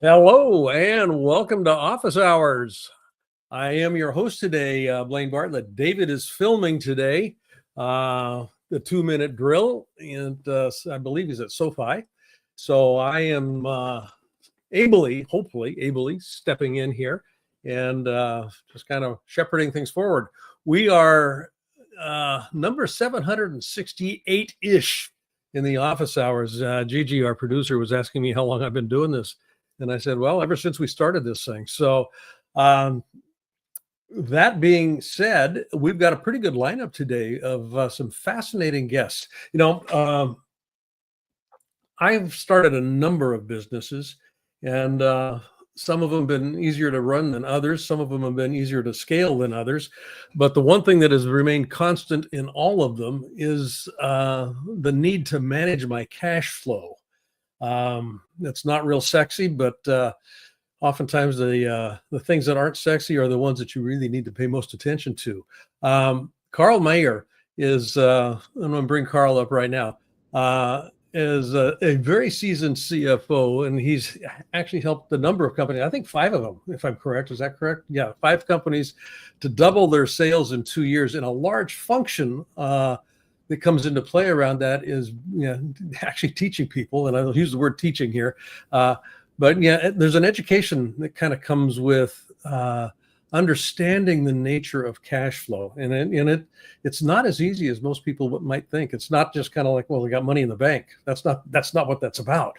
Hello and welcome to Office Hours. I am your host today, Blaine Bartlett. David is filming today the 2-minute drill, and I believe he's at SoFi. So I am hopefully ably stepping in here and just kind of shepherding things forward. We are number 768-ish in the Office Hours. Gigi, our producer, was asking me how long I've been doing this. And I said, well, ever since we started this thing. So that being said, we've got a pretty good lineup today of some fascinating guests. I've started a number of businesses, and some of them have been easier to run than others. Some of them have been easier to scale than others. But the one thing that has remained constant in all of them is the need to manage my cash flow. It's not real sexy, but oftentimes the things that aren't sexy are the ones that you really need to pay most attention to. Karl Maier is, I'm going to bring Karl up right now, is a very seasoned CFO, and he's actually helped a number of companies, I think 5 of them, if I'm correct. Is that correct? Yeah, 5 companies to double their sales in 2 years. And a large function that comes into play around that is actually teaching people, and I'll use the word teaching here, but yeah, there's an education that kind of comes with understanding the nature of cash flow, and it's not as easy as most people might think. It's not just kind of like, well, we got money in the bank. That's not what that's about.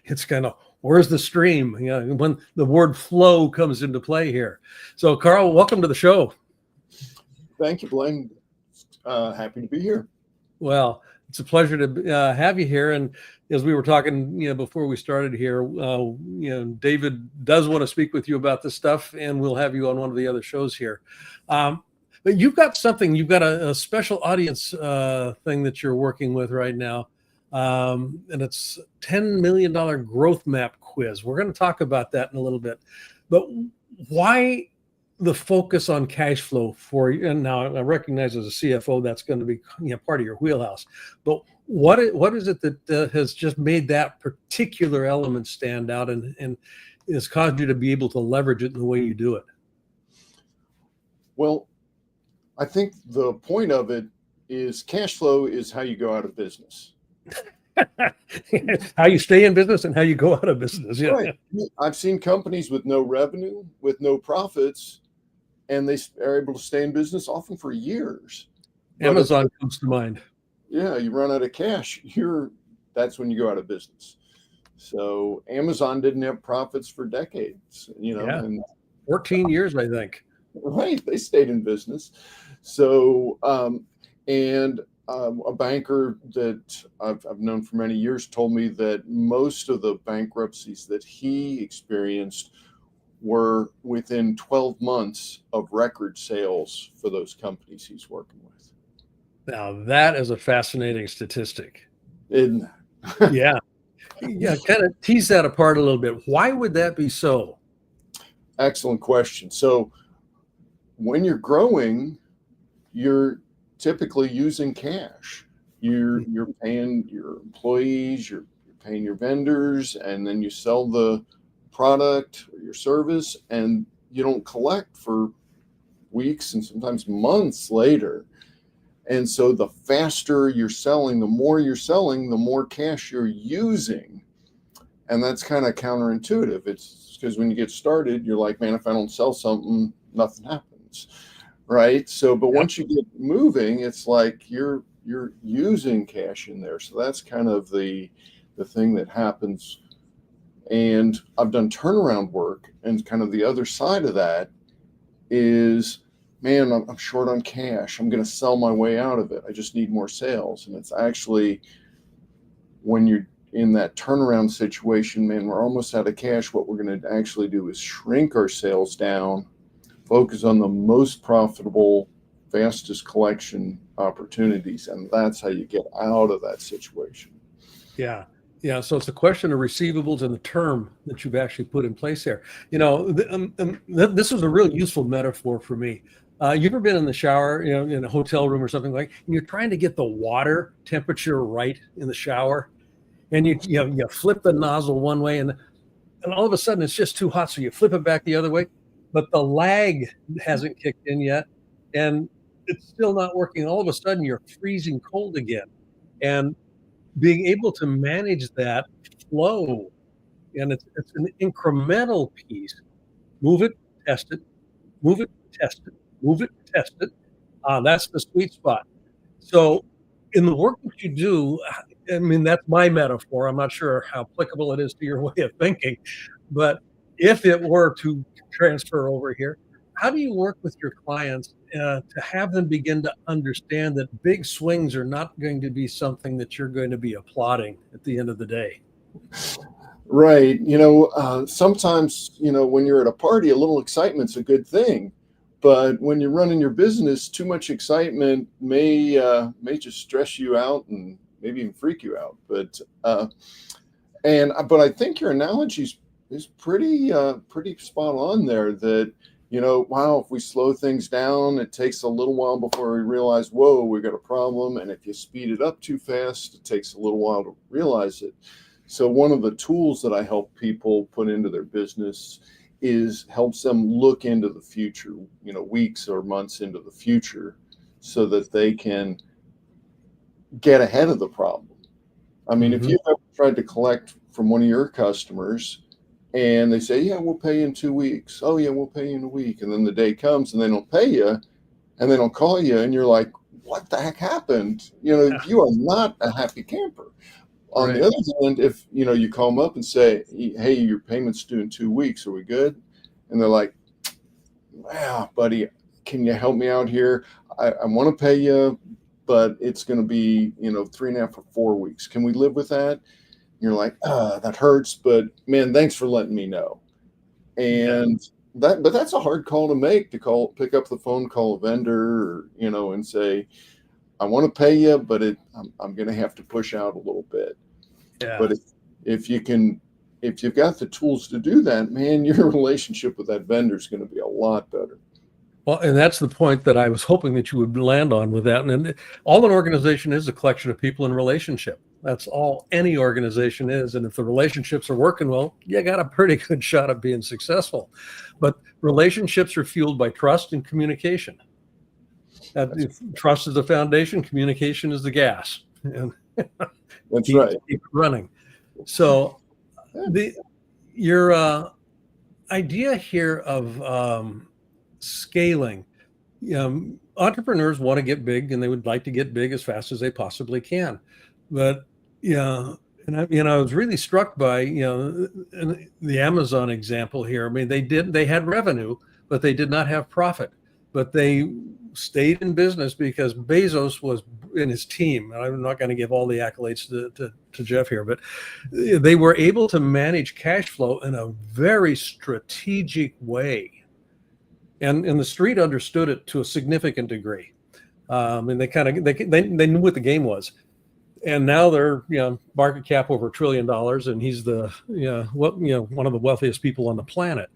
It's kind of, where's the stream? When the word flow comes into play here. So, Karl, welcome to the show. Thank you, Blaine. Happy to be here. Well, it's a pleasure to have you here. And as we were talking, before we started here, David does want to speak with you about this stuff, and we'll have you on one of the other shows here. But you've got a special audience thing that you're working with right now, and it's $10 million growth map quiz. We're going to talk about that in a little bit. But why the focus on cash flow for you? And now I recognize as a CFO that's going to be part of your wheelhouse, but what is it that has just made that particular element stand out and has caused you to be able to leverage it in the way you do it? Well, I think the point of it is cash flow is how you go out of business. How you stay in business and how you go out of business. Yeah. Right. I've seen companies with no revenue, with no profits, and they are able to stay in business often for years. Amazon comes to mind. Yeah, you run out of cash, that's when you go out of business. So Amazon didn't have profits for decades, and 14 years, I think. Right, they stayed in business. So, a banker that I've known for many years told me that most of the bankruptcies that he experienced were within 12 months of record sales for those companies he's working with. Now, that is a fascinating statistic. Isn't that? Yeah. Kind of tease that apart a little bit. Why would that be so? Excellent question. So when you're growing, you're typically using cash. You're paying your employees, you're paying your vendors, and then you sell the product or your service, and you don't collect for weeks and sometimes months later. And so the faster you're selling, the more you're selling, the more cash you're using. And that's kind of counterintuitive. It's because when you get started, you're like, man, if I don't sell something, nothing happens. Right. So, but once you get moving, it's like you're using cash in there. So that's kind of the thing that happens. And I've done turnaround work, and kind of the other side of that is, man, I'm short on cash. I'm going to sell my way out of it. I just need more sales. And it's actually, when you're in that turnaround situation, man, we're almost out of cash. What we're going to actually do is shrink our sales down, focus on the most profitable, fastest collection opportunities. And that's how you get out of that situation. Yeah. Yeah, so it's a question of receivables and the term that you've actually put in place there. This is a real useful metaphor for me. You ever been in the shower, in a hotel room or something like, and you're trying to get the water temperature right in the shower, and you flip the nozzle one way, and and all of a sudden it's just too hot, so you flip it back the other way, but the lag hasn't kicked in yet, and it's still not working. All of a sudden you're freezing cold again, and being able to manage that flow, and it's an incremental piece. Move it, test it, move it, test it, move it, test it. That's the sweet spot. So in the work that you do, I mean, that's my metaphor. I'm not sure how applicable it is to your way of thinking, but if it were to transfer over here, how do you work with your clients to have them begin to understand that big swings are not going to be something that you're going to be applauding at the end of the day? Right. Sometimes, when you're at a party, a little excitement's a good thing. But when you're running your business, too much excitement may just stress you out and maybe even freak you out. But I think your analogy is pretty spot on there. That wow, if we slow things down, it takes a little while before we realize, whoa, we got a problem. And if you speed it up too fast, it takes a little while to realize it. So one of the tools that I help people put into their business helps them look into the future, weeks or months into the future, so that they can get ahead of the problem. I mean, if you've ever tried to collect from one of your customers and they say, yeah, we'll pay you in 2 weeks. Oh yeah, we'll pay you in a week. And then the day comes and they don't pay you and they don't call you. And you're like, what the heck happened? You are not a happy camper. On the other hand, if you call them up and say, hey, your payment's due in 2 weeks, are we good? And they're like, wow, buddy, can you help me out here? I want to pay you, but it's going to be 3.5 or 4 weeks. Can we live with that? And you're like, that hurts, but man, thanks for letting me know. And but that's a hard call to make, to pick up the phone, call a vendor, and say, I want to pay you, but I'm going to have to push out a little bit. Yeah. But if you've got the tools to do that, man, your relationship with that vendor is going to be a lot better. Well, and that's the point that I was hoping that you would land on with that. And all an organization is a collection of people in relationship. That's all any organization is. And if the relationships are working well, you got a pretty good shot at being successful. But relationships are fueled by trust and communication. If trust is the foundation, communication is the gas. And that's right. Keep it running. So your idea here of scaling, entrepreneurs want to get big and they would like to get big as fast as they possibly can. But and I was really struck by the Amazon example here. I mean, they had revenue, but they did not have profit. But they stayed in business because Bezos was in his team. And I'm not going to give all the accolades to Jeff here, but they were able to manage cash flow in a very strategic way. And the street understood it to a significant degree. And they knew what the game was. And now they're market cap over $1 trillion, and he's one of the wealthiest people on the planet.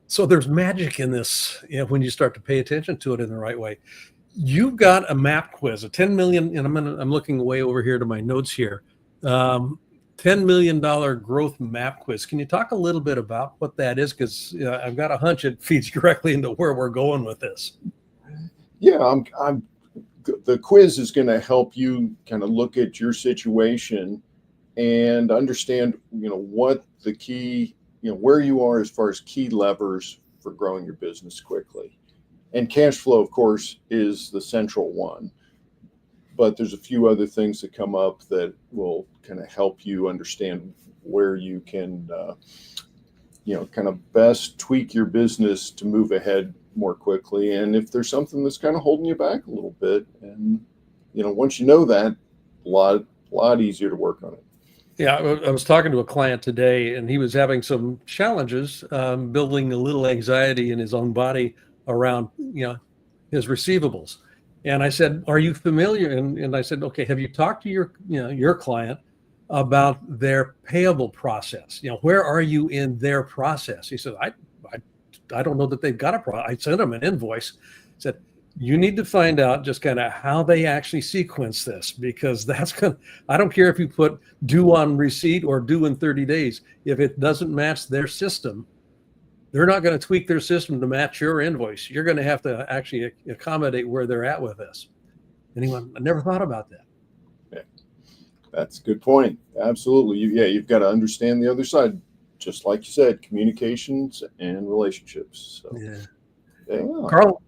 So there's magic in this when you start to pay attention to it in the right way. You've got a map quiz, a 10 million, and I'm looking way over here to my notes here. $10 million growth map quiz. Can you talk a little bit about what that is? Because I've got a hunch it feeds directly into where we're going with this. Yeah, the quiz is going to help you kind of look at your situation and understand, what the key, where you are as far as key levers for growing your business quickly. And cash flow, of course, is the central one. But there's a few other things that come up that will kind of help you understand where you can, kind of best tweak your business to move ahead more quickly. And if there's something that's kind of holding you back a little bit, and, once you know that, a lot easier to work on it. Yeah, I was talking to a client today, and he was having some challenges, building a little anxiety in his own body around, his receivables. And I said, "Are you familiar?" And I said, "Okay, have you talked to your client about their payable process? Where are you in their process?" He said, "I don't know that they've got a process. I sent them an invoice." I said, You need to find out just kind of how they actually sequence this, because that's going to, I don't care if you put due on receipt or due in 30 days. If it doesn't match their system, they're not going to tweak their system to match your invoice. You're going to have to actually accommodate where they're at with this. Anyone? I never thought about that. Yeah, that's a good point. Absolutely. You've got to understand the other side, just like you said, communications and relationships. So, yeah. Karl,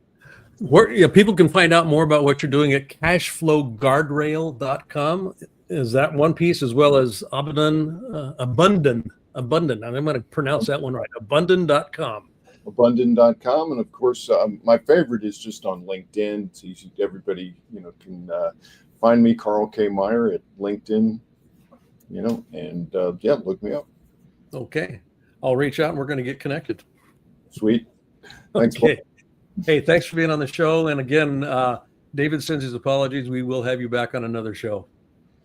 where people can find out more about what you're doing at cashflowguardrail.com. Is that one piece, as well as Abunden, and I'm going to pronounce that one right, Abunden.com. Abunden.com, and of course, my favorite is just on LinkedIn. It's easy. Everybody, can find me, Karl K. Maier, at LinkedIn. And look me up. Okay, I'll reach out and we're going to get connected. Sweet. Thanks. Okay. Hey, thanks for being on the show. And again, David sends his apologies. We will have you back on another show.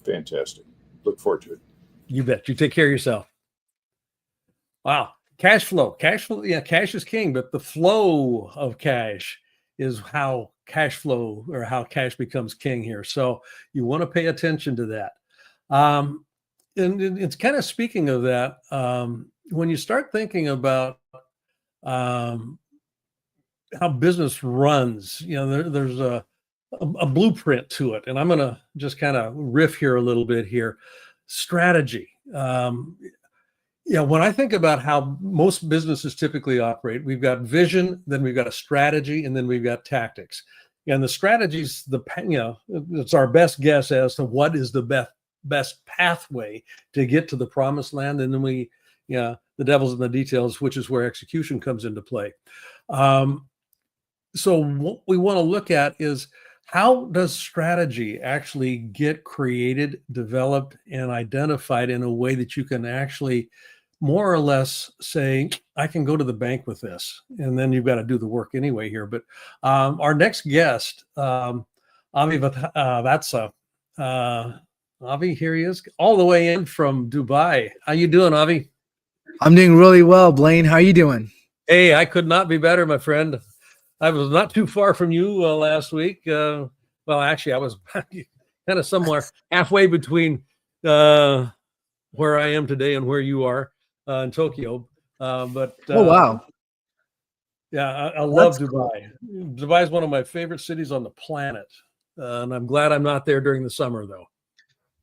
Fantastic. Look forward to it. You bet. You take care of yourself. Wow. Cash flow. Yeah, cash is king, but the flow of cash is how cash flow, or how cash becomes king here. So you want to pay attention to that. And it's kind of, speaking of that, when you start thinking about how business runs, there's a blueprint to it. And I'm going to just kind of riff here a little bit here. Strategy. When I think about how most businesses typically operate, we've got vision, then we've got a strategy, and then we've got tactics. And the strategies, it's our best guess as to what is the best pathway to get to the promised land. And then the devil's in the details, which is where execution comes into play. So what we want to look at is, how does strategy actually get created, developed, and identified in a way that you can actually more or less say, I can go to the bank with this? And then you've got to do the work anyway here. But our next guest, Avi Vatsa. Avi, here he is, all the way in from Dubai. How you doing, Avi? I'm doing really well, Blaine. How are you doing? Hey, I could not be better, my friend. I was not too far from you last week. Well, actually, I was kind of somewhere halfway between where I am today and where you are in Tokyo. Oh, wow. Yeah, I love Dubai. Dubai is one of my favorite cities on the planet. And I'm glad I'm not there during the summer, though.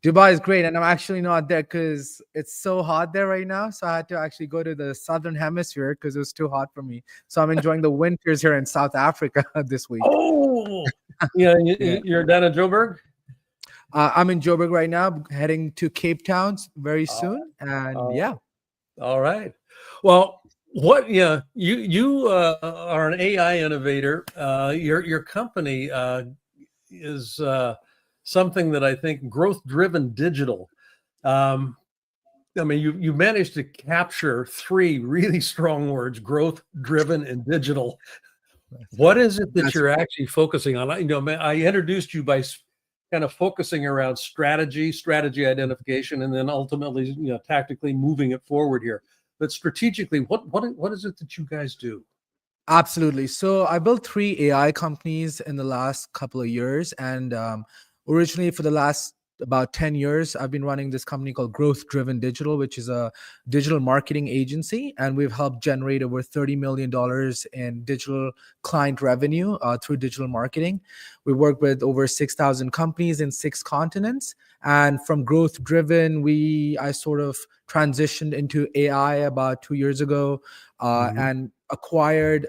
Dubai is great, and I'm actually not there because it's so hot there right now. So I had to actually go to the southern hemisphere because it was too hot for me. So I'm enjoying the winters here in South Africa this week. Oh, yeah. You're down in Joburg? I'm in Joburg right now, heading to Cape Town very soon. And yeah. All right. Well, you are an AI innovator. Your company is something that I think growth-driven digital. You managed to capture three really strong words: growth-driven and digital. What is it that you're actually focusing on? I introduced you by kind of focusing around strategy identification, and then ultimately, tactically moving it forward here. But strategically, what is it that you guys do? Absolutely. So I built 3 AI companies in the last couple of years, and originally, for the last about 10 years, I've been running this company called Growth Driven Digital, which is a digital marketing agency. And we've helped generate over $30 million in digital client revenue through digital marketing. We work with over 6,000 companies in 6 continents. And from Growth Driven, I sort of transitioned into AI about 2 years ago and acquired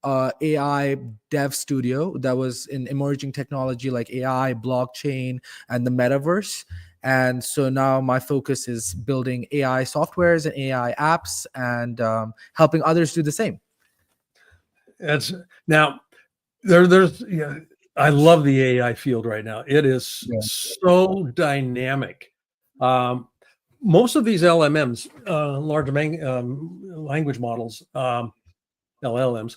AI dev studio that was in emerging technology like AI, blockchain, and the metaverse. And so now my focus is building AI softwares and AI apps, and helping others do the same. There's I love the AI field right now. It is so dynamic. Most of these LMMs, large language models, LLMs,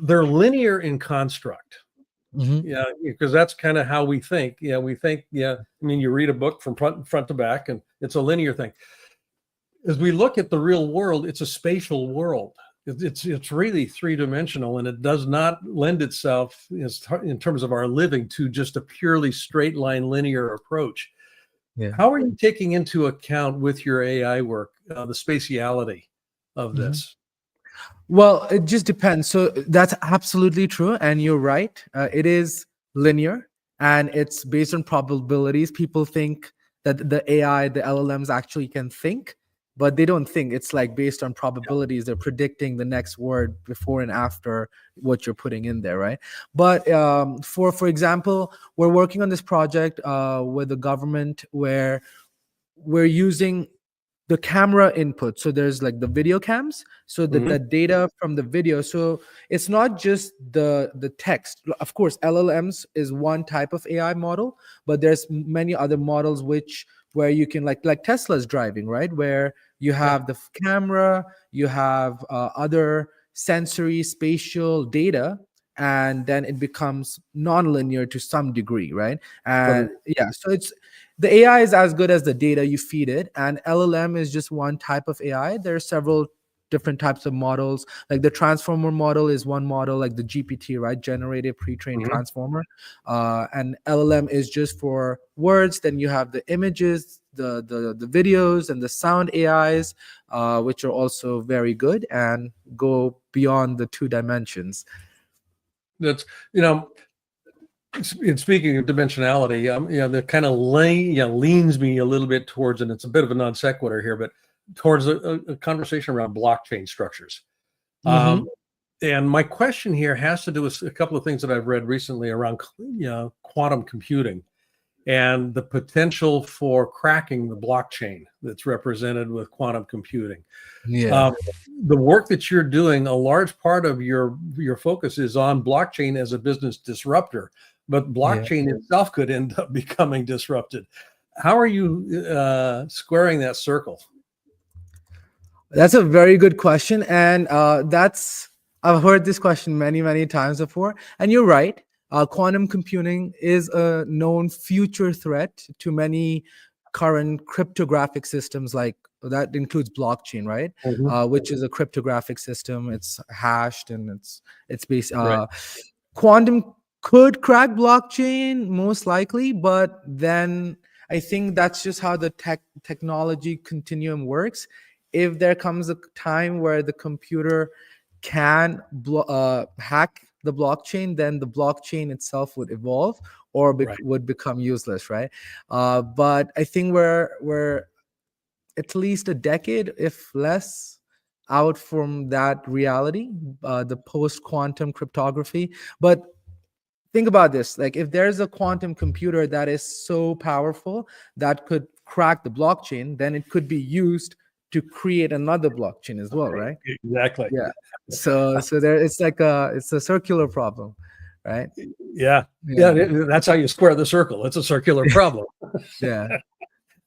they're linear in construct. Yeah, because that's kind of how we think. Yeah, we think. Yeah, I mean, you read a book from front to back, and it's a linear thing. As we look at the real world, it's a spatial world. It's really three-dimensional, and it does not lend itself in terms of our living to just a purely straight line linear approach. Yeah. How are you taking into account with your AI work the spatiality of this? Well, it just depends. So that's absolutely true. And you're right. It is linear and it's based on probabilities. People think that the AI, the LLMs actually can think, but they don't think. It's like based on probabilities. They're predicting the next word before and after what you're putting in there, right? But for example, we're working on this project with the government where we're using the camera input. So there's like the video cams, so the data from the video. So it's not just the text. Of course, LLMs is one type of AI model, but there's many other models where you can like Tesla's driving, right, where you have the camera, you have other sensory spatial data, and then it becomes non-linear to some degree, right? And yeah, so it's the AI is as good as the data you feed it, and LLM is just one type of AI. There are several different types of models. Like the transformer model is one model, like the GPT, right? Generative pre-trained transformer. And LLM is just for words. Then you have the images, the videos, and the sound AIs, which are also very good and go beyond the 2 dimensions. That's, in speaking of dimensionality, that kind of leans me a little bit towards, and it's a bit of a non sequitur here, but towards a conversation around blockchain structures. And my question here has to do with a couple of things that I've read recently around quantum computing and the potential for cracking the blockchain that's represented with quantum computing. Yeah. The work that you're doing, a large part of your focus is on blockchain as a business disruptor, but blockchain itself could end up becoming disrupted. How are you squaring that circle? That's a very good question. And I've heard this question many, many times before. And you're right. Quantum computing is a known future threat to many current cryptographic systems, like that includes blockchain, right? Which is a cryptographic system. It's hashed and it's based. Quantum could crack blockchain most likely, but then I think that's just how the technology continuum works. If there comes a time where the computer can hack the blockchain, then the blockchain itself would evolve or would become useless, right? But I think we're at least a decade, if less, out from that reality, the post-quantum cryptography. But think about this, like if there's a quantum computer that is so powerful that could crack the blockchain, then it could be used to create another blockchain as well, right? Exactly. Yeah. So there, it's a circular problem, right? Yeah. That's how you square the circle. It's a circular problem. Yeah.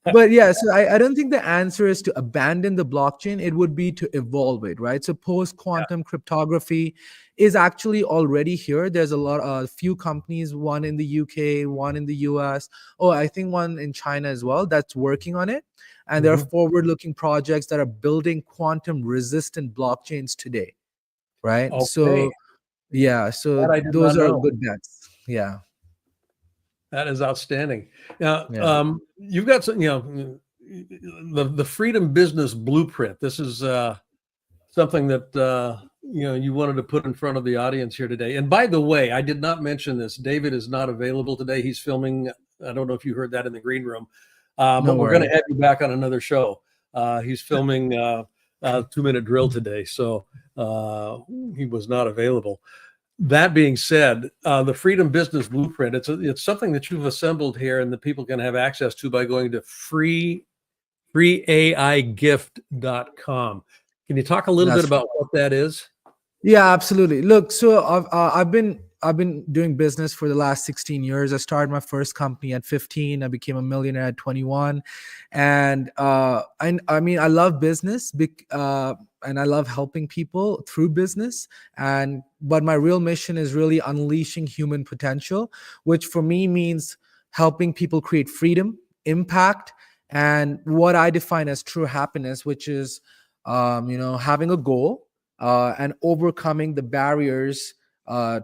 But yeah, so I don't think the answer is to abandon the blockchain. It would be to evolve it, right? So post-quantum cryptography is actually already here. There's a few companies, one in the UK, one in the US. Oh, I think one in China as well, that's working on it. And there are forward-looking projects that are building quantum-resistant blockchains today, right? Okay. So yeah, so those are good bets. Yeah. That is outstanding. Now, you've got some, the Freedom Business Blueprint. This is something that you wanted to put in front of the audience here today. And by the way, I did not mention this. David is not available today. He's filming. I don't know if you heard that in the green room, but we're going to have you back on another show. He's filming a 2-minute drill today, so he was not available. That being said, the Freedom Business Blueprint, it's something that you've assembled here and that people can have access to by going to freeaigift.com. Can you talk a little bit about what that is? Yeah, absolutely. Look, so I've been doing business for the last 16 years. I started my first company at 15. I became a millionaire at 21. And I mean, I love business and I love helping people through business. But my real mission is really unleashing human potential, which for me means helping people create freedom, impact, and what I define as true happiness, which is, having a goal, and overcoming the barriers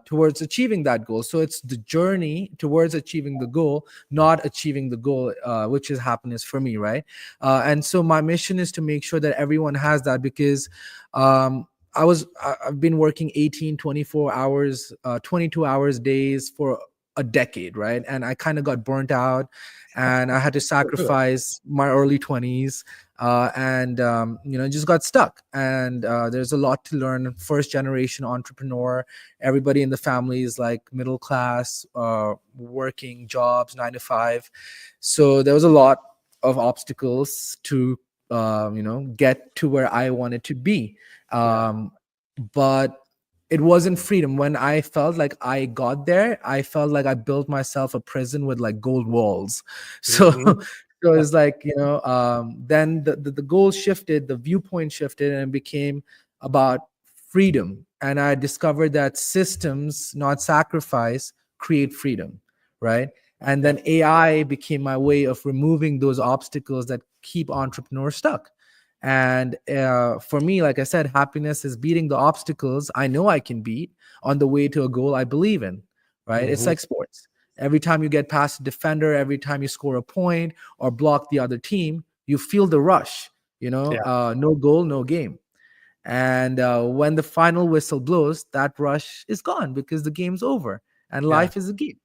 towards achieving that goal. So it's the journey towards achieving the goal, not achieving the goal, which is happiness for me, right? And so my mission is to make sure that everyone has that, because I've been working 18, 24 hours, 22 hours days for a decade, right? And I kind of got burnt out, and I had to sacrifice my early 20s, and just got stuck. And there's a lot to learn. First generation entrepreneur, everybody in the family is like middle class, working jobs 9 to 5. So there was a lot of obstacles to get to where I wanted to be. But it wasn't freedom. When I felt like I got there, I felt like I built myself a prison with like gold walls. So so it's like, then the goal shifted, the viewpoint shifted, and it became about freedom. And I discovered that systems, not sacrifice, create freedom, right? And then AI became my way of removing those obstacles that keep entrepreneurs stuck. And for me, like I said, happiness is beating the obstacles I know I can beat on the way to a goal I believe in, right? It's like sports. Every time you get past a defender, every time you score a point or block the other team, you feel the rush, no goal, no game. And when the final whistle blows, that rush is gone because the game's over and life is a game,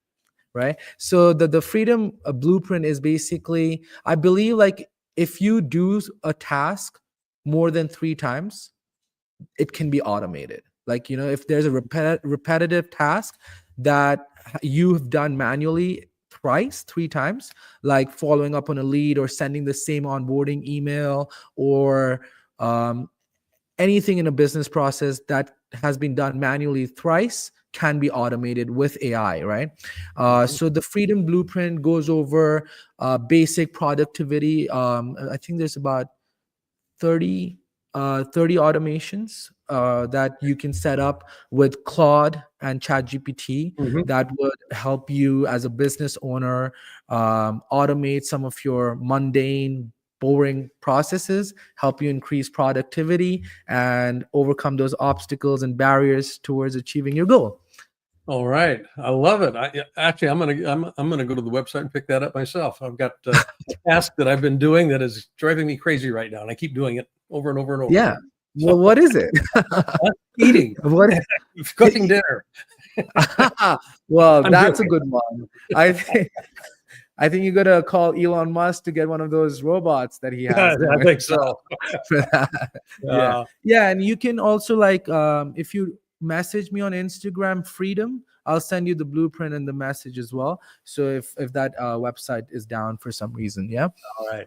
right? So the freedom blueprint is basically, I believe, like, if you do a task more than 3 times, it can be automated. Like, if there's a repetitive task that you've done manually 3 times, like following up on a lead or sending the same onboarding email, or anything in a business process that has been done manually thrice can be automated with AI, right? So the freedom blueprint goes over basic productivity. I think there's about 30 automations that you can set up with Claude and ChatGPT that would help you as a business owner automate some of your mundane, boring processes, help you increase productivity and overcome those obstacles and barriers towards achieving your goal. All right, I love it. I'm gonna go to the website and pick that up myself. I've got a task that I've been doing that is driving me crazy right now, and I keep doing it over and over and over. Yeah. Well, what is it? Eating. What? Cooking dinner. Well, that's joking. a good one. I think you gotta call Elon Musk to get one of those robots that he has. I think so. For that. Yeah, and you can also, like, if you message me on Instagram, Freedom, I'll send you the blueprint and the message as well. So if that website is down for some reason, All right,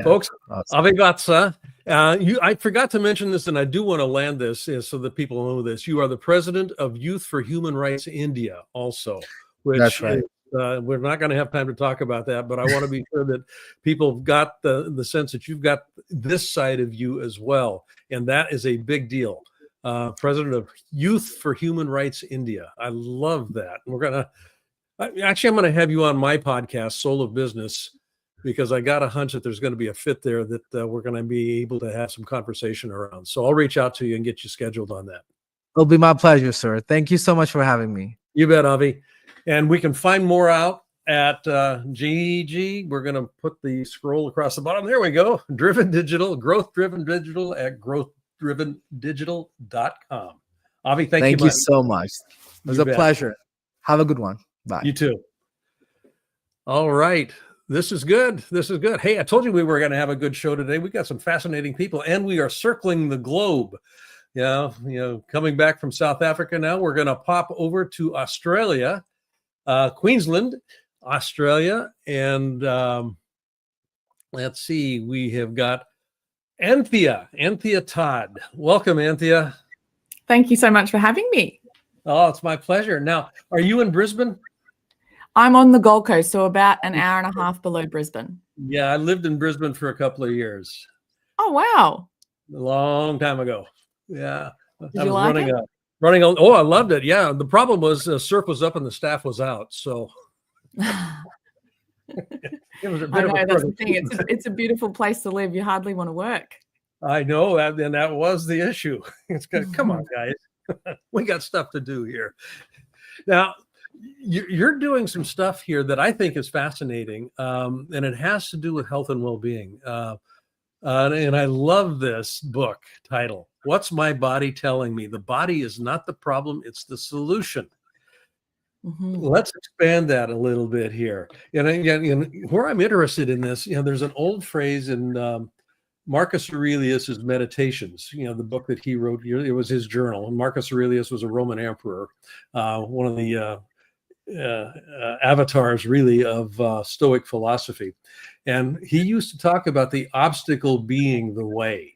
folks. Avigatsa, I forgot to mention this, and I do want to land this so that people know this. You are the president of Youth for Human Rights India, also. Which that's right. We're not going to have time to talk about that, but I want to be sure that people got the sense that you've got this side of you as well, and that is a big deal. President of Youth for Human Rights India. I love that. I'm going to have you on my podcast, Soul of Business, because I got a hunch that there's going to be a fit there that we're going to be able to have some conversation around. So I'll reach out to you and get you scheduled on that. It'll be my pleasure, sir. Thank you so much for having me. You bet, Avi. And we can find more out at GG. We're going to put the scroll across the bottom. There we go. Driven Digital, Growth Driven Digital at growthdrivendigital.com. Avi, thank you so much. It was a pleasure. Have a good one. Bye. You too. All right. This is good. Hey, I told you we were going to have a good show today. We got some fascinating people, and we are circling the globe. Coming back from South Africa now, we're going to pop over to Australia, Queensland, Australia. And let's see, we have got Anthea Todd. Welcome, Anthea. Thank you so much for having me. Oh, it's my pleasure. Now, are you in Brisbane? I'm on the Gold Coast, so about an hour and a half below Brisbane. Yeah, I lived in Brisbane for a couple of years. Oh, wow. A long time ago. Yeah. Did you like it? Oh, I loved it. Yeah. The problem was surf was up and the staff was out. So it was a bit I know, that's the thing. It's a beautiful place to live. You hardly want to work. I know that, and that was the issue. It's got, come on, guys, we got stuff to do here. Now, you're doing some stuff here that I think is fascinating, and it has to do with health and well-being. And I love this book title, What's My Body Telling Me? The body is not the problem, it's the solution. Let's expand that a little bit here. And again, where I'm interested in this, there's an old phrase in Marcus Aurelius's Meditations, the book that he wrote. It was his journal. And Marcus Aurelius was a Roman emperor, one of the avatars, really, of Stoic philosophy. And he used to talk about the obstacle being the way.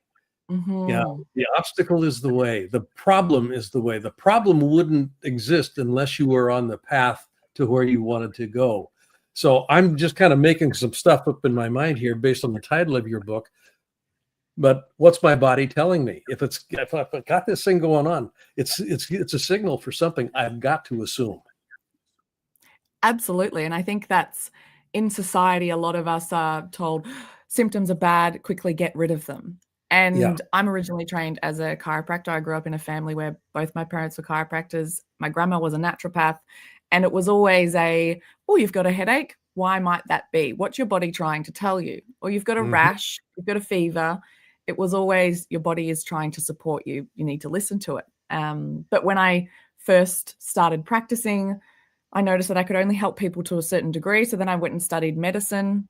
Yeah, the obstacle is the way. The problem is the way. The problem wouldn't exist unless you were on the path to where you wanted to go. So I'm just kind of making some stuff up in my mind here based on the title of your book. But what's my body telling me? If I got this thing going on, it's a signal for something I've got to assume. Absolutely. And I think that's in society, a lot of us are told symptoms are bad, quickly get rid of them. And I'm originally trained as a chiropractor. I grew up in a family where both my parents were chiropractors. My grandma was a naturopath. And it was always you've got a headache. Why might that be? What's your body trying to tell you? Or you've got a rash, you've got a fever. It was always your body is trying to support you. You need to listen to it. But when I first started practicing, I noticed that I could only help people to a certain degree. So then I went and studied medicine.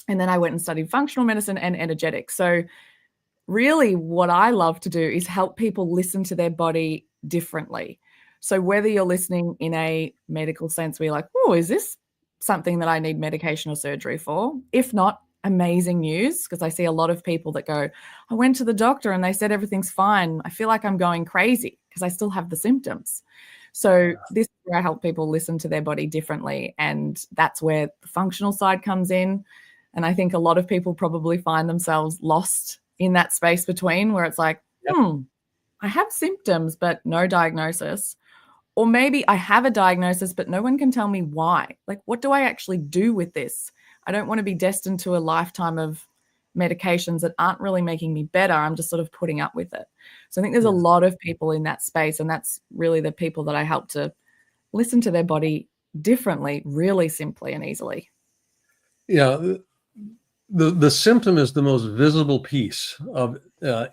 And then I went and studied functional medicine and energetics. So really what I love to do is help people listen to their body differently. So whether you're listening in a medical sense where you're like, oh, is this something that I need medication or surgery for? If not, amazing news, because I see a lot of people that go, I went to the doctor and they said everything's fine. I feel like I'm going crazy because I still have the symptoms. So this is where I help people listen to their body differently. And that's where the functional side comes in. And I think a lot of people probably find themselves lost in that space between where it's like, I have symptoms, but no diagnosis. Or maybe I have a diagnosis, but no one can tell me why. Like, what do I actually do with this? I don't want to be destined to a lifetime of medications that aren't really making me better. I'm just sort of putting up with it. So I think there's a lot of people in that space, and that's really the people that I help to listen to their body differently, really simply and easily. Yeah. The symptom is the most visible piece of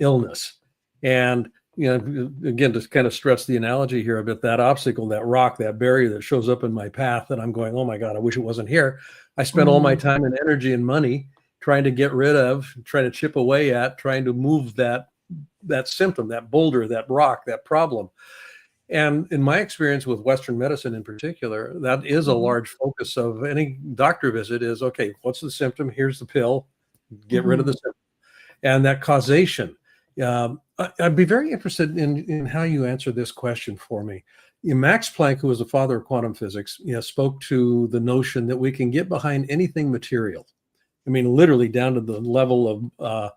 illness. And, again, to kind of stress the analogy here a bit, that obstacle, that rock, that barrier that shows up in my path that I'm going, oh my God, I wish it wasn't here. I spent all my time and energy and money trying to get rid of, trying to chip away at, trying to move that symptom, that boulder, that rock, that problem. And in my experience with Western medicine in particular, that is a large focus of any doctor visit is, okay, what's the symptom? Here's the pill, get rid of the symptom. And that causation. I'd be very interested in how you answer this question for me. Max Planck, who was the father of quantum physics, spoke to the notion that we can get behind anything material. I mean, literally down to the level of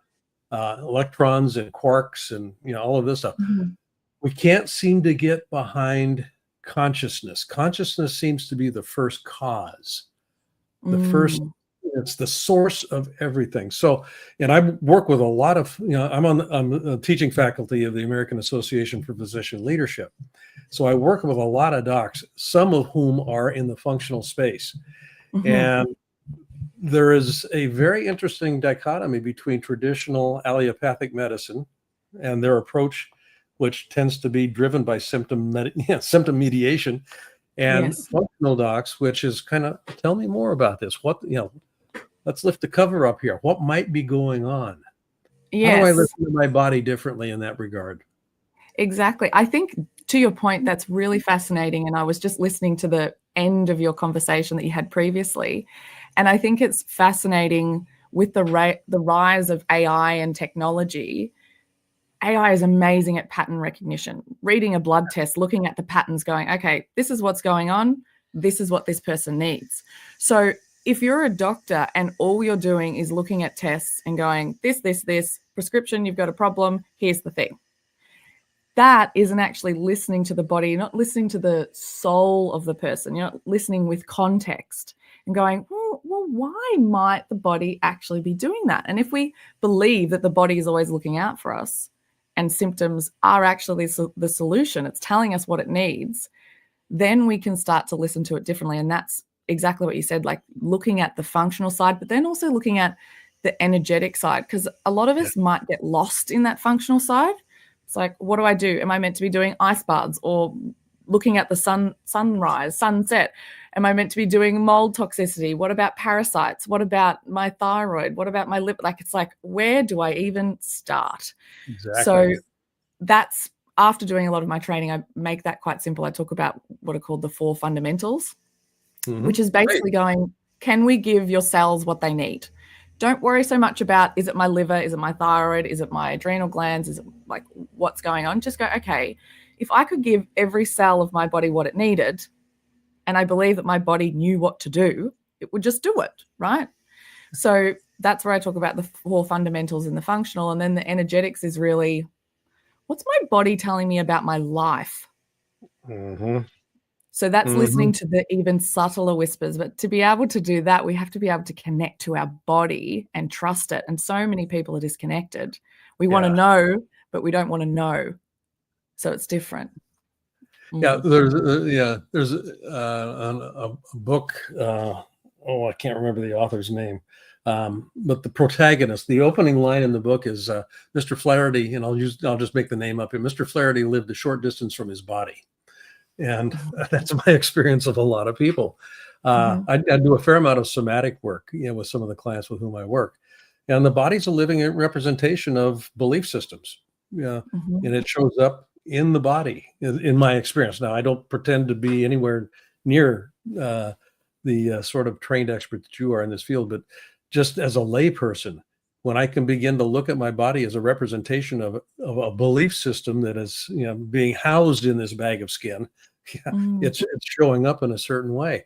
electrons and quarks and all of this stuff. We can't seem to get behind consciousness. Consciousness seems to be the first cause, it's the source of everything. So, and I work with a lot of, I'm a teaching faculty of the American Association for Physician Leadership. So I work with a lot of docs, some of whom are in the functional space. And there is a very interesting dichotomy between traditional allopathic medicine and their approach, which tends to be driven by symptom mediation, and functional docs, which is kind of, tell me more about this. Let's lift the cover up here. What might be going on? How do I listen to my body differently in that regard? Exactly. I think to your point, that's really fascinating. And I was just listening to the end of your conversation that you had previously. And I think it's fascinating with the rise of AI and technology. AI is amazing at pattern recognition, reading a blood test, looking at the patterns, going, okay, this is what's going on. This is what this person needs. So if you're a doctor and all you're doing is looking at tests and going, this, prescription, you've got a problem, here's the thing. That isn't actually listening to the body. You're not listening to the soul of the person. You're not listening with context. and going, well, why might the body actually be doing that? And if we believe that the body is always looking out for us and symptoms are actually the solution, it's telling us what it needs, then we can start to listen to it differently. And that's exactly what you said, like looking at the functional side, but then also looking at the energetic side, because a lot of us might get lost in that functional side. It's like, what do I do? Am I meant to be doing ice baths or looking at the sunrise, sunset? Am I meant to be doing mold toxicity? What about parasites? What about my thyroid? What about my lip? Like, it's like, where do I even start? Exactly. So that's, after doing a lot of my training, I make that quite simple. I talk about what are called the 4 fundamentals, which is basically going, can we give your cells what they need? Don't worry so much about, is it my liver? Is it my thyroid? Is it my adrenal glands? Is it like what's going on? Just go, okay, if I could give every cell of my body what it needed, and I believe that my body knew what to do, it would just do it, right? So that's where I talk about the 4 fundamentals in the functional. And then the energetics is really, what's my body telling me about my life? So that's listening to the even subtler whispers. But to be able to do that, we have to be able to connect to our body and trust it. And so many people are disconnected. We want to know, but we don't want to know. So it's different. Yeah, there's a book. I can't remember the author's name, but the protagonist, the opening line in the book is Mr. Flaherty, and I'll just make the name up here. Mr. Flaherty lived a short distance from his body, and that's my experience of a lot of people. I do a fair amount of somatic work, with some of the clients with whom I work, and the body's a living representation of belief systems. And it shows up in the body, in my experience. Now, I don't pretend to be anywhere near the sort of trained expert that you are in this field, but just as a layperson, when I can begin to look at my body as a representation of a belief system that is, being housed in this bag of skin, it's showing up in a certain way.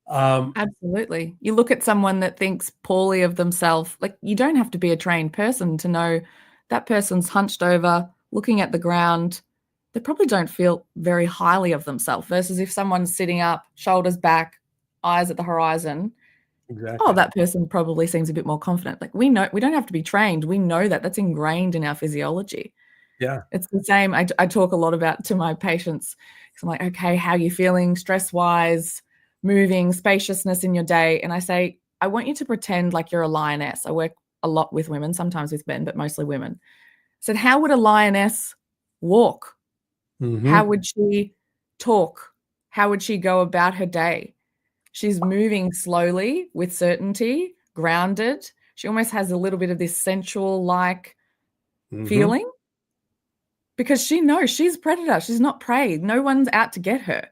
Absolutely. You look at someone that thinks poorly of themselves, like, you don't have to be a trained person to know that person's hunched over, looking at the ground. They probably don't feel very highly of themselves, versus if someone's sitting up, shoulders back, eyes at the horizon. Exactly. Oh, that person probably seems a bit more confident. Like, we know, we don't have to be trained. We know that that's ingrained in our physiology. Yeah. It's the same. I talk a lot about to my patients. I'm like, okay, how are you feeling stress-wise, moving, spaciousness in your day? And I say, I want you to pretend like you're a lioness. I work a lot with women, sometimes with men, but mostly women. I said, how would a lioness walk? How would she talk? How would she go about her day? She's moving slowly with certainty, grounded. She almost has a little bit of this sensual-like feeling, because she knows she's a predator. She's not prey. No one's out to get her.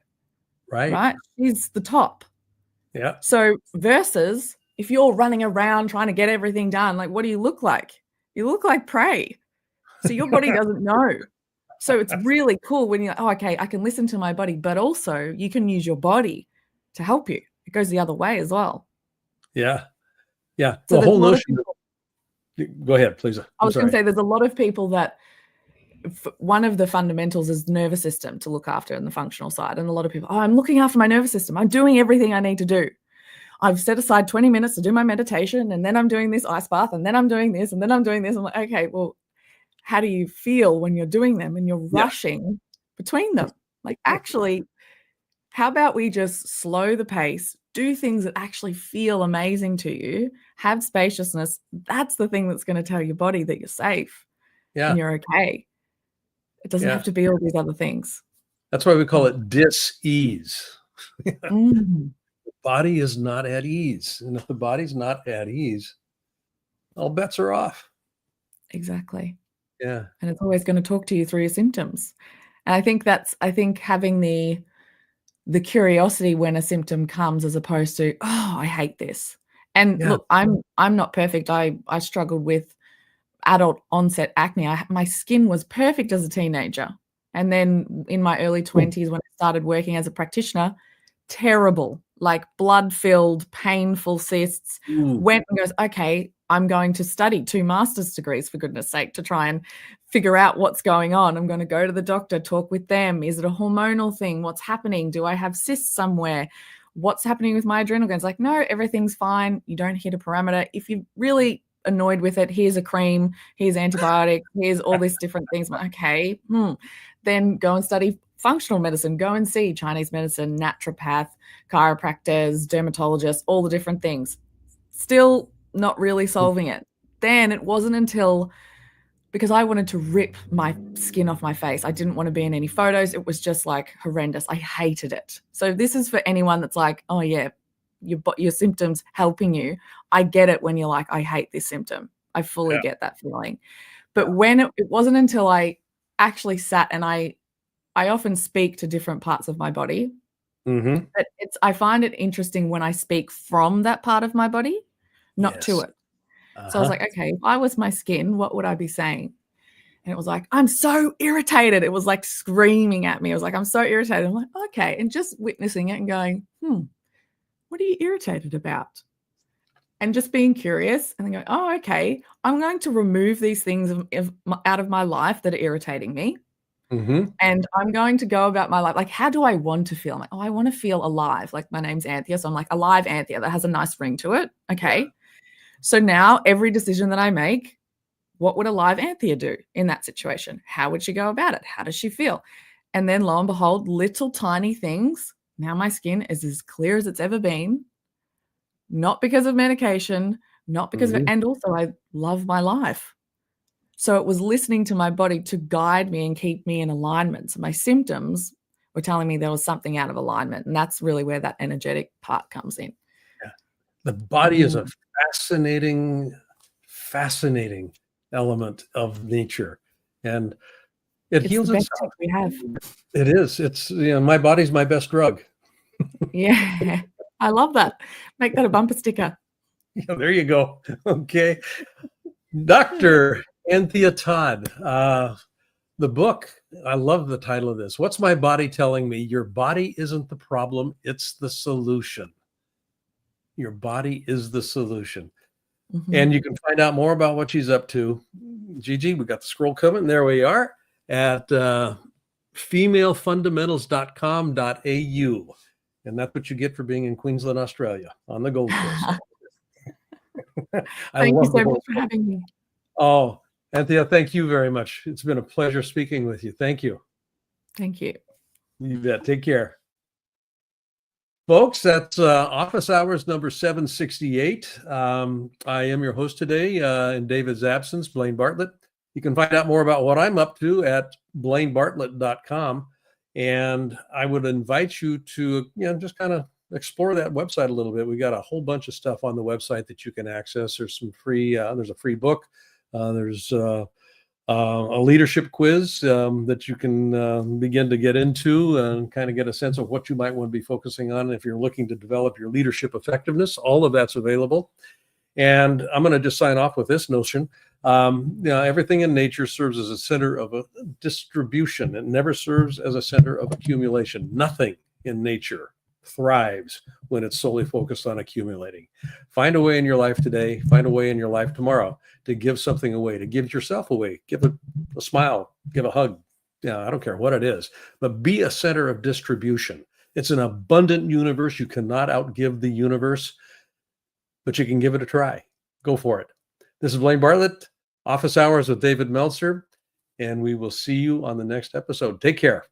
Right? She's the top. Yeah. So versus if you're running around trying to get everything done, like, what do you look like? You look like prey. So your body doesn't know. So it's really cool when you're like, oh, okay, I can listen to my body, but also you can use your body to help you. It goes the other way as well. Yeah. Yeah. So the whole notion. Go ahead, please. I was going to say, there's a lot of people that one of the fundamentals is nervous system to look after in the functional side. And a lot of people, I'm looking after my nervous system. I'm doing everything I need to do. I've set aside 20 minutes to do my meditation, and then I'm doing this ice bath, and then I'm doing this, and then I'm doing this. I'm like, okay, well, how do you feel when you're doing them and you're rushing between them? Like, actually, how about we just slow the pace, do things that actually feel amazing to you, have spaciousness. That's the thing that's going to tell your body that you're safe and you're okay. It doesn't have to be all these other things. That's why we call it dis-ease. The body is not at ease. And if the body's not at ease, all bets are off. Exactly. Yeah. And it's always going to talk to you through your symptoms. And I think having the curiosity when a symptom comes, as opposed to, oh, I hate this. And look, I'm not perfect. I struggled with adult onset acne. My skin was perfect as a teenager. And then in my early 20s, when I started working as a practitioner, terrible, like blood-filled, painful cysts. Went and goes, okay, I'm going to study 2 master's degrees, for goodness sake, to try and figure out what's going on. I'm going to go to the doctor, talk with them. Is it a hormonal thing? What's happening? Do I have cysts somewhere? what's happening with my adrenal glands? Like, no, everything's fine. You don't hit a parameter. If you're really annoyed with it, here's a cream, here's antibiotics, here's all these different things. Okay, then go and study functional medicine, go and see Chinese medicine, naturopath, chiropractors, dermatologists, all the different things. Still not really solving it. Then it wasn't until, because I wanted to rip my skin off my face. I didn't want to be in any photos. It was just like horrendous. I hated it. So this is for anyone that's like, oh yeah, your symptoms helping you. I get it when you're like, I hate this symptom. I fully get that feeling. But when it wasn't until I actually sat, and I often speak to different parts of my body. But I find it interesting when I speak from that part of my body, not to it. So I was like, okay, if I was my skin, what would I be saying? And it was like, I'm so irritated. It was like screaming at me. I was like, I'm so irritated. I'm like, okay. And just witnessing it and going, what are you irritated about? And just being curious and then going, oh, okay, I'm going to remove these things out of my life that are irritating me. And I'm going to go about my life. Like, how do I want to feel? I'm like, oh, I want to feel alive. Like, my name's Anthea. So I'm like, alive Anthea. That has a nice ring to it. Okay. Yeah. So now every decision that I make, what would alive Anthea do in that situation? How would she go about it? How does she feel? And then lo and behold, little tiny things. Now my skin is as clear as it's ever been. Not because of medication, not because of it. And also I love my life. So it was listening to my body to guide me and keep me in alignment. So my symptoms were telling me there was something out of alignment. And that's really where that energetic part comes in. Yeah. The body is a fascinating element of nature. And it heals itself. We have. It is. It's, my body's my best drug. Yeah. I love that. Make that a bumper sticker. Yeah, there you go. Okay. Dr. Anthea Todd, the book, I love the title of this. What's My Body Telling Me? Your body isn't the problem, it's the solution. Your body is the solution. And you can find out more about what she's up to. Gigi, we got the scroll coming. There we are at femalefundamentals.com.au. And that's what you get for being in Queensland, Australia, on the Gold Coast. Thank you so much for having me. Oh, Anthea, thank you very much. It's been a pleasure speaking with you. Thank you. Thank you. You bet. Take care. Folks, that's office hours number 768. I am your host today in David's absence, Blaine Bartlett. You can find out more about what I'm up to at blainebartlett.com. And I would invite you to, just kind of explore that website a little bit. We got a whole bunch of stuff on the website that you can access. There's some free, there's a free book. There's a leadership quiz that you can begin to get into and kind of get a sense of what you might want to be focusing on if you're looking to develop your leadership effectiveness. All of that's available. And I'm going to just sign off with this notion. Everything in nature serves as a center of a distribution. It never serves as a center of accumulation. Nothing in nature thrives when it's solely focused on accumulating. Find a way in your life today, find a way in your life tomorrow to give something away, to give yourself away, give a smile, give a hug. I don't care what it is, but be a center of distribution. It's an abundant universe. You cannot outgive the universe, but you can give it a try. Go for it. This is Blaine Bartlett, Office Hours with David Meltzer, and we will see you on the next episode. Take care.